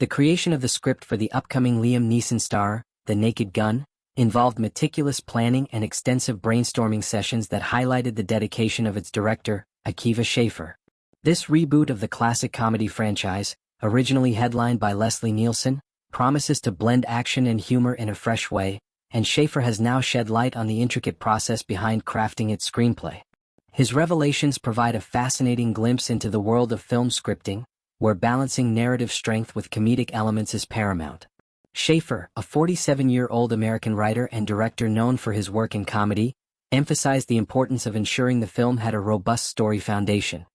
The creation of the script for the upcoming Liam Neeson star, The Naked Gun, involved meticulous planning and extensive brainstorming sessions that highlighted the dedication of its director, Akiva Schaffer. This reboot of the classic comedy franchise, originally headlined by Leslie Nielsen, promises to blend action and humor in a fresh way, and Schaffer has now shed light on the intricate process behind crafting its screenplay. His revelations provide a fascinating glimpse into the world of film scripting, where balancing narrative strength with comedic elements is paramount. Schaffer, a 47-year-old American writer and director known for his work in comedy, emphasized the importance of ensuring the film had a robust story foundation.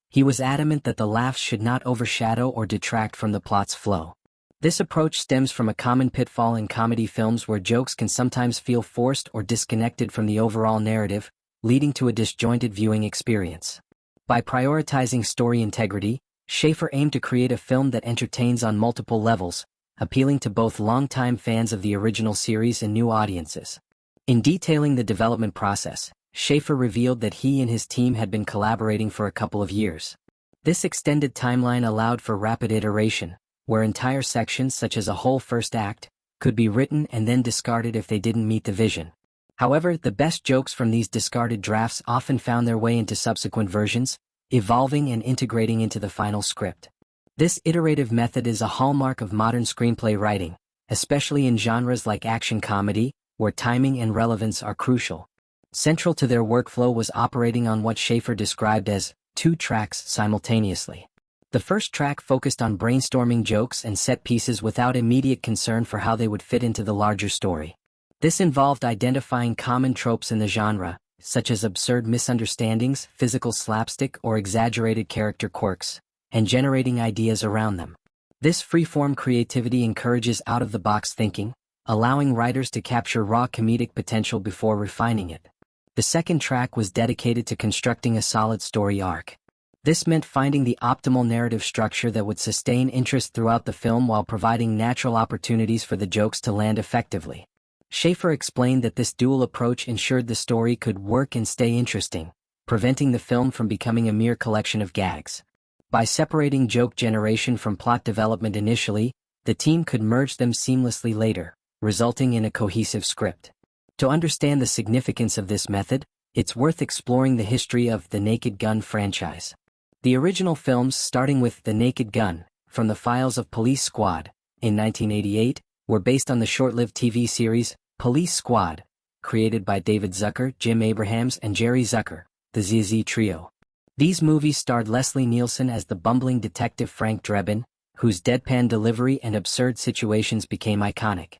He was adamant that the laughs should not overshadow or detract from the plot's flow. This approach stems from a common pitfall in comedy films where jokes can sometimes feel forced or disconnected from the overall narrative, leading to a disjointed viewing experience. By prioritizing story integrity, Schaffer aimed to create a film that entertains on multiple levels, appealing to both longtime fans of the original series and new audiences. In detailing the development process, Schaffer revealed that he and his team had been collaborating for a couple of years. This extended timeline allowed for rapid iteration, where entire sections such as a whole first act could be written and then discarded if they didn't meet the vision. However, the best jokes from these discarded drafts often found their way into subsequent versions, evolving and integrating into the final script. This iterative method is a hallmark of modern screenplay writing, especially in genres like action comedy, where timing and relevance are crucial. Central to their workflow was operating on what Schaffer described as 2 tracks simultaneously. The first track focused on brainstorming jokes and set pieces without immediate concern for how they would fit into the larger story. This involved identifying common tropes in the genre, such as absurd misunderstandings, physical slapstick, or exaggerated character quirks, and generating ideas around them. This free-form creativity encourages out-of-the-box thinking, allowing writers to capture raw comedic potential before refining it. The second track was dedicated to constructing a solid story arc. This meant finding the optimal narrative structure that would sustain interest throughout the film while providing natural opportunities for the jokes to land effectively. Schaffer explained that this dual approach ensured the story could work and stay interesting, preventing the film from becoming a mere collection of gags. By separating joke generation from plot development initially, the team could merge them seamlessly later, resulting in a cohesive script. To understand the significance of this method, it's worth exploring the history of the Naked Gun franchise. The original films, starting with The Naked Gun, From the Files of Police Squad, in 1988, were based on the short-lived TV series Police Squad, created by David Zucker, Jim Abrahams, and Jerry Zucker, the ZZ Trio. These movies starred Leslie Nielsen as the bumbling detective Frank Drebin, whose deadpan delivery and absurd situations became iconic.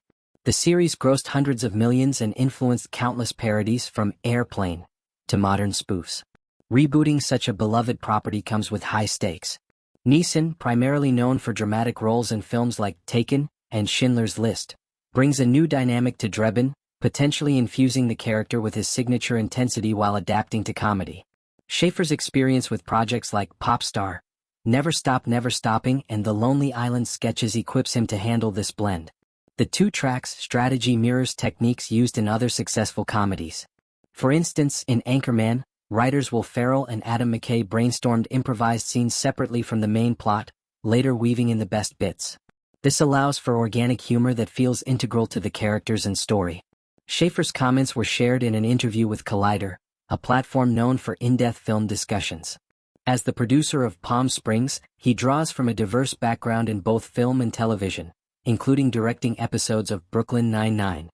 The series grossed hundreds of millions and influenced countless parodies from Airplane to modern spoofs. Rebooting such a beloved property comes with high stakes. Neeson, primarily known for dramatic roles in films like Taken and Schindler's List, brings a new dynamic to Drebin, potentially infusing the character with his signature intensity while adapting to comedy. Schaffer's experience with projects like Popstar, Never Stop Never Stopping, and The Lonely Island sketches equips him to handle this blend. The 2 tracks strategy mirrors techniques used in other successful comedies. For instance, in Anchorman, writers Will Ferrell and Adam McKay brainstormed improvised scenes separately from the main plot, later weaving in the best bits. This allows for organic humor that feels integral to the characters and story. Schaffer's comments were shared in an interview with Collider, a platform known for in-depth film discussions. As the producer of Palm Springs, he draws from a diverse background in both film and television, including directing episodes of Brooklyn Nine-Nine.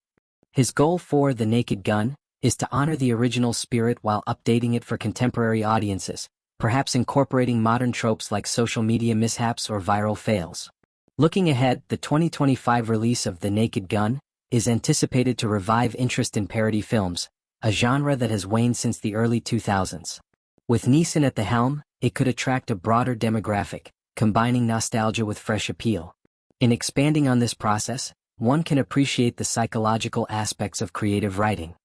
His goal for The Naked Gun is to honor the original spirit while updating it for contemporary audiences, perhaps incorporating modern tropes like social media mishaps or viral fails. Looking ahead, the 2025 release of The Naked Gun is anticipated to revive interest in parody films, a genre that has waned since the early 2000s. With Neeson at the helm, it could attract a broader demographic, combining nostalgia with fresh appeal. In expanding on this process, one can appreciate the psychological aspects of creative writing.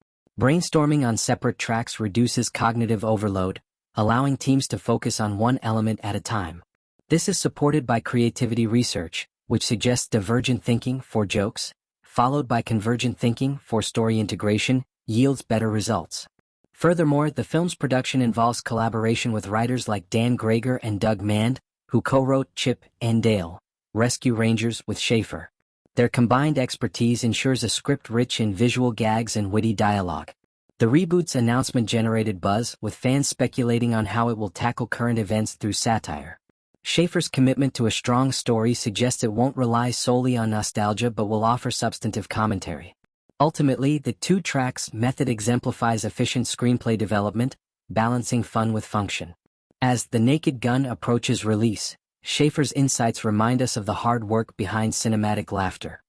Brainstorming on separate tracks reduces cognitive overload, allowing teams to focus on one element at a time. This is supported by creativity research, which suggests divergent thinking for jokes, followed by convergent thinking for story integration, yields better results. Furthermore, the film's production involves collaboration with writers like Dan Greger and Doug Mand, who co-wrote Chip and Dale, Rescue Rangers with Schaffer. Their combined expertise ensures a script rich in visual gags and witty dialogue. The reboot's announcement generated buzz, with fans speculating on how it will tackle current events through satire. Schaffer's commitment to a strong story suggests it won't rely solely on nostalgia but will offer substantive commentary. Ultimately, the two-tracks method exemplifies efficient screenplay development, balancing fun with function. As The Naked Gun approaches release, Schaffer's insights remind us of the hard work behind cinematic laughter.